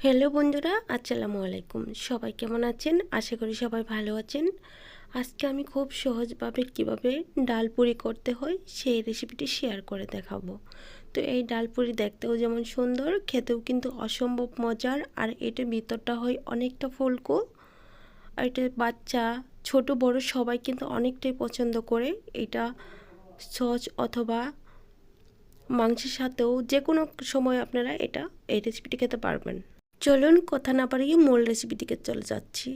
Hello বন্ধুরা, আসসালামু আলাইকুম। সবাই কেমন আছেন? আশা করি সবাই ভালো আছেন। আজকে আমি খুব সহজভাবে কিভাবে ডাল পুরি করতে হয় সেই রেসিপিটি শেয়ার করে দেখাবো। তো এই ডাল পুরি দেখতেও যেমন সুন্দর, খেতেও কিন্তু অসম্ভব মজার। আর এটার ভিতরটা হয় অনেকটা ফুলকো। আর এটা বাচ্চা ছোট বড় সবাই কিন্তু অনেকটাই পছন্দ করে। এটা সস অথবা মাংসের সাথেও যে কোনো সময় আপনারা এই রেসিপিটি খেতে পারবেন। চলুন কথা না বাড়িয়ে মূল রেসিপি দিকে চলে যাচ্ছি।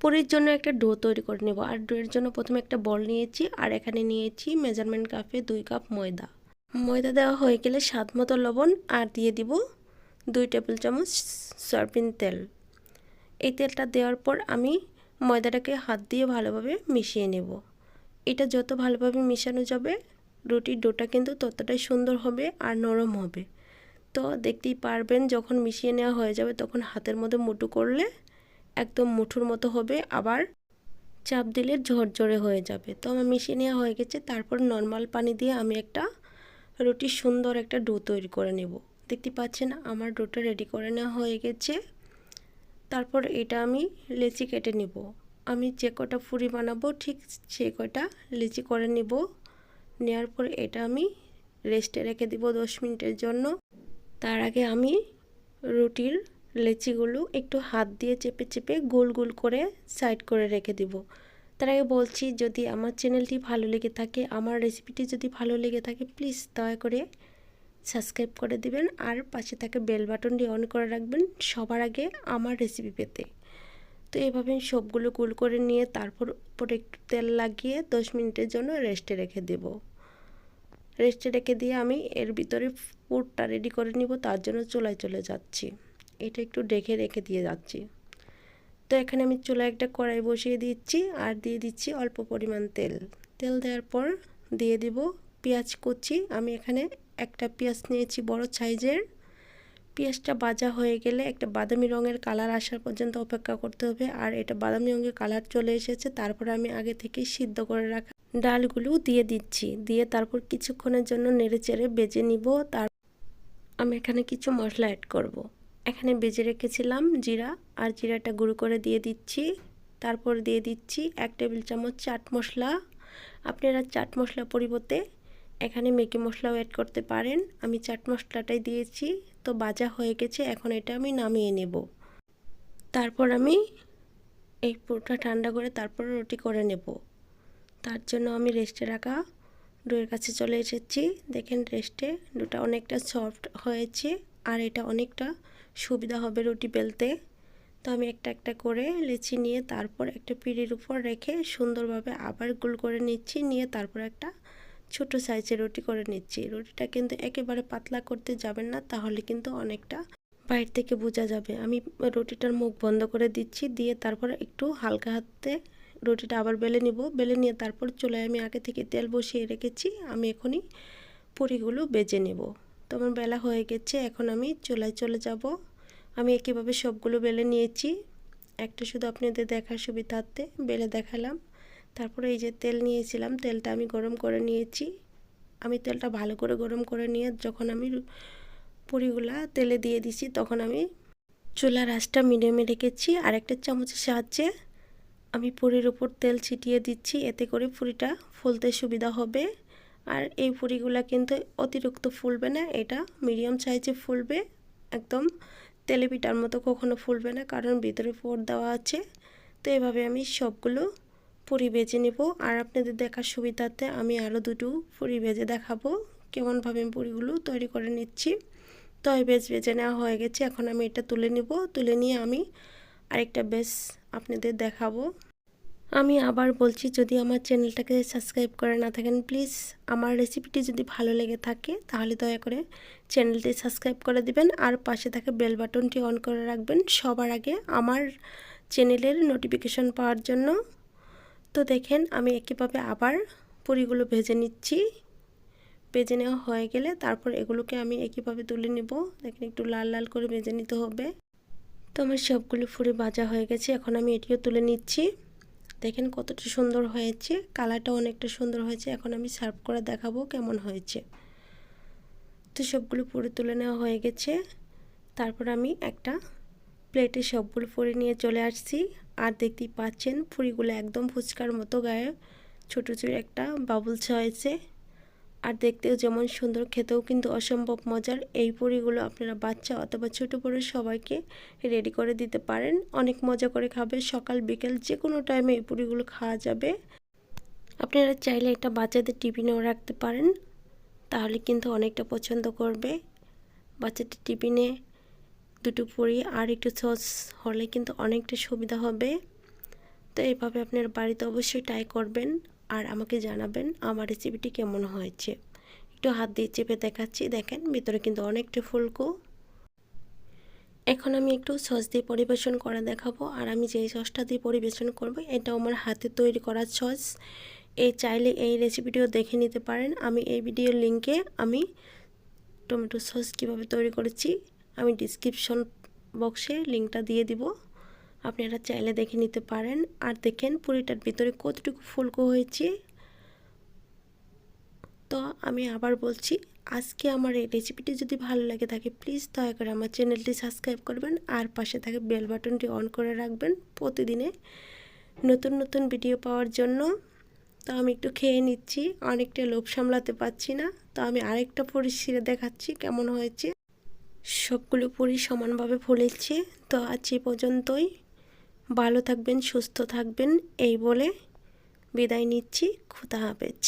পুরির জন্য একটা ডো তৈরি করে নেব। আর ডোয়ের জন্য প্রথমে একটা বল নিয়েছি, আর এখানে নিয়েছি মেজারমেন্ট কাপে 2 কাপ ময়দা। ময়দা দেওয়া হয়ে গেলে স্বাদ মতো লবণ, আর দিয়ে দিব 2 টেবিল চামচ সয়াবিন তেল। এই তেলটা দেওয়ার পর আমি ময়দাটাকে হাত দিয়ে ভালোভাবে মিশিয়ে নেব। এটা যত ভালোভাবে মিশানো যাবে রুটির ডোটা কিন্তু ততটাই সুন্দর হবে আর নরম হবে। তো দেখতেই পারবেন যখন মিশিয়ে নেওয়া হয়ে যাবে তখন হাতের মধ্যে মুঠো করলে একদম মুঠোর মতো হবে, আবার চাপ দিলে ঝরঝরে হয়ে যাবে। তো আমার মিশিয়ে নেওয়া হয়ে গেছে। তারপর নর্মাল পানি দিয়ে আমি একটা রুটির সুন্দর একটা ডো তৈরি করে নেব। দেখতে পাচ্ছেন আমার ডোটা রেডি করে নেওয়া হয়ে গেছে। তারপর এটা আমি লেচি কেটে নেব। আমি যে কটা পুরি বানাবো ঠিক সে কটা লেচি করে নেব। নেওয়ার পর এটা আমি রেস্টে রেখে দিব 10 মিনিটের জন্য। তার আগে আমি রুটির লেচিগুলো একটু হাত দিয়ে চেপে চেপে গোল গোল করে সাইড করে রেখে দিব। তার আগে বলছি, যদি আমার চ্যানেলটি ভালো লেগে থাকে, আমার রেসিপিটি যদি ভালো লেগে থাকে, প্লিজ দয়া করে সাবস্ক্রাইব করে দিবেন আর পাশে থাকা বেল বাটনটি অন করে রাখবেন সবার আগে আমার রেসিপি পেতে। তো এইভাবে সবগুলো গোল করে নিয়ে তারপর উপরে একটু তেল লাগিয়ে 10 মিনিটের জন্য রেস্টে রেখে দেব। রেস্টে রেখে দিয়ে আমি এর ভিতরে পুরটা রেডি করে নিব। তার জন্য চুলায় চলে যাচ্ছি। এটা একটু ঢেকে রেখে দিয়ে যাচ্ছি। তো এখানে আমি চুলায় একটা কড়াই বসিয়ে দিচ্ছি আর দিয়ে দিচ্ছি অল্প পরিমাণ তেল। তেল দেওয়ার পর দিয়ে দিব পেঁয়াজ কুচি। আমি এখানে একটা পেঁয়াজ নিয়েছি বড় সাইজের। পেঁয়াজটা ভাজা হয়ে গেলে একটা বাদামি রঙের কালার আসার পর্যন্ত অপেক্ষা করতে হবে। আর এটা বাদামি রঙের কালার চলে এসেছে। তারপর আমি আগে থেকে সিদ্ধ করে রাখা ডালগুলো দিয়ে দিচ্ছি। দিয়ে তারপর কিছুক্ষণের জন্য নেড়েচেড়ে ভেজে নিব। আমি এখানে কিছু মশলা অ্যাড করব। এখানে ভেজে রেখেছিলাম জিরা, আর জিরাটা গুঁড়ো করে দিয়ে দিচ্ছি। তারপর দিয়ে দিচ্ছি 1 টেবিল চামচ চাট মশলা। আপনারা চাট মশলা পরিবর্তে এখানে ম্যাগি মশলাও অ্যাড করতে পারেন। আমি চাট মশলাটাই দিয়েছি। তো ভাজা হয়ে গেছে, এখন এটা আমি নামিয়ে নেব। তারপর আমি এই পুরোটা ঠান্ডা করে তারপর রুটি করে নেব। তার জন্য আমি রেস্টে রাখা ডোয়ের কাছে চলে এসেছি। দেখেন রেস্টে ডোটা অনেকটা সফট হয়েছে আর এটা অনেকটা সুবিধা হবে রুটি বেলতে। তো আমি একটা একটা করে লেচি নিয়ে তারপর একটা পিঁড়ির উপর রেখে সুন্দরভাবে আবার গোল করে নিচ্ছি। নিয়ে তারপর একটা ছোট সাইজের রুটি করে নিচ্ছি। রুটিটা কিন্তু একেবারে পাতলা করতে যাবেন না, তাহলে কিন্তু অনেকটা বাইরে থেকে বোঝা যাবে। আমি রুটিটার মুখ বন্ধ করে দিচ্ছি। দিয়ে তারপর একটু হালকা হাতে রুটিটা আবার বেলে নিব। বেলে নিয়ে তারপর চুলায় আমি আগে থেকে তেল বসিয়ে রেখেছি। আমি এখনই পুরিগুলো বেজে নেব। তো আমার বেলা হয়ে গেছে, এখন আমি চুলায় চলে যাব। আমি একইভাবে সবগুলো বেলে নিয়েছি। একটা শুধু আপনাদের দেখার সুবিধার্থে বেলে দেখালাম। তারপরে এই যে তেল নিয়েছিলাম, তেলটা আমি গরম করে নিয়েছি। আমি তেলটা ভালো করে গরম করে নিয়ে যখন আমি পুরিগুলা তেলে দিয়ে দিছি, তখন আমি চুলার আঁচটা মিডিয়ামে রেখেছি। আর একটা চামচের সাহায্যে আমি পুরির উপর তেল ছিটিয়ে দিচ্ছি। এতে করে পুরিটা ফুলতে সুবিধা হবে। আর এই পুরিগুলা কিন্তু অতিরিক্ত ফুলবে না, এটা মিডিয়াম সাইজে ফুলবে। একদম তেলে পিঠার মতো কখনো ফুলবে না, কারণ ভিতরে পুর দেওয়া আছে। তো এভাবে আমি সবগুলো পুরি ভেজে নেব। আর আপনাদের দেখার সুবিধার্থে আমি আরও দুটো পুরি ভেজে দেখাবো কেমনভাবে আমি পুরিগুলো তৈরি করে নিচ্ছি। তো এই ভেজে নেওয়া হয়ে গেছে, এখন আমি এটা তুলে নেব। তুলে নিয়ে আমি আরেকটা বেশ আপনাদের দেখাবো। আমি আবার বলছি, যদি আমার চ্যানেলটাকে সাবস্ক্রাইব করে না থাকেন, প্লিজ আমার রেসিপিটি যদি ভালো লেগে থাকে তাহলে দয়া করে চ্যানেলটি সাবস্ক্রাইব করে দিবেন আর পাশে থাকা বেল বাটনটি অন করে রাখবেন সবার আগে আমার চ্যানেলের নোটিফিকেশন পাওয়ার জন্য। তো দেখেন আমি একইভাবে আবার পুরিগুলো ভেজে নিচ্ছি। ভেজে নেওয়া হয়ে গেলে তারপর এগুলোকে আমি একইভাবে তুলে নেব। দেখেন একটু লাল লাল করে ভেজে নিতে হবে। তো আমার সবগুলো পুরি ভাজা হয়ে গেছে, এখন আমি এটিও তুলে নিচ্ছি। দেখেন কতটা সুন্দর হয়েছে, কালারটা অনেকটা সুন্দর হয়েছে। এখন আমি সার্ভ করে দেখাবো কেমন হয়েছে। তো সবগুলো পুরি তুলে নেওয়া হয়ে গেছে। তারপর আমি একটা প্লেটে সবগুলো পুরি নিয়ে চলে আসছি। আর দেখতেই পাচ্ছেন পুরিগুলো একদম ফুচকার মতো গায়ে ছোটো ছোটো একটা বাবলস হয়েছে। আর দেখতেও যেমন সুন্দর, খেতেও কিন্তু অসম্ভব মজার। এই পুরিগুলো আপনারা বাচ্চা অথবা ছোটো বড়ো সবাইকে রেডি করে দিতে পারেন, অনেক মজা করে খাবে। সকাল বিকেল যে কোনো টাইমে এই পুরিগুলো খাওয়া যাবে। আপনারা চাইলে এটা বাচ্চাদের টিফিনেও রাখতে পারেন, তাহলে কিন্তু অনেকটা পছন্দ করবে। বাচ্চাদের টিফিনে দুটো পুরি আর একটু সস হলে কিন্তু অনেকটা সুবিধা হবে। তো এইভাবে আপনার বাড়িতে অবশ্যই ট্রাই করবেন আর আমাকে জানাবেন আমার রেসিপিটি কেমন হয়েছে। একটু হাত দিয়ে চেপে দেখাচ্ছি, দেখেন ভিতরে কিন্তু অনেকটা ফুলকো। এখন আমি একটু সস দিয়ে পরিবেশন করে দেখাবো। আর আমি যেই সসটা দিয়ে পরিবেশন করব এটা আমার হাতে তৈরি করা সস। চাইলে এই রেসিপিটিও দেখে নিতে পারেন। আমি এই ভিডিওর লিঙ্কে আমি টমেটো সস কীভাবে তৈরি করেছি আমি ডিসক্রিপশন বক্সে লিঙ্কটা দিয়ে দিব, আপনারা চাইলে দেখে নিতে পারেন। আর দেখেন পুরিটার ভিতরে কতটুকু ফুলকো হয়েছে। তো আমি আবার বলছি, আজকে আমার এই রেসিপিটি যদি ভালো লাগে থাকে প্লিজ দয়া করে আমার চ্যানেলটি সাবস্ক্রাইব করবেন আর পাশে থাকে বেল বাটনটি অন করে রাখবেন প্রতিদিনে নতুন নতুন ভিডিও পাওয়ার জন্য। তো আমি একটু খেয়ে নিচ্ছি, অনেকটা লোভ সামলাতে পারছি না। তো আমি আরেকটা পুরি ছিঁড়ে দেখাচ্ছি কেমন হয়েছে। সবগুলো পুরি সমানভাবে ফুলেছে। তো আজ এই পর্যন্তই, ভালো থাকবেন, সুস্থ থাকবেন এই বলে বিদায় নিচ্ছি। খুদা হাফেজ।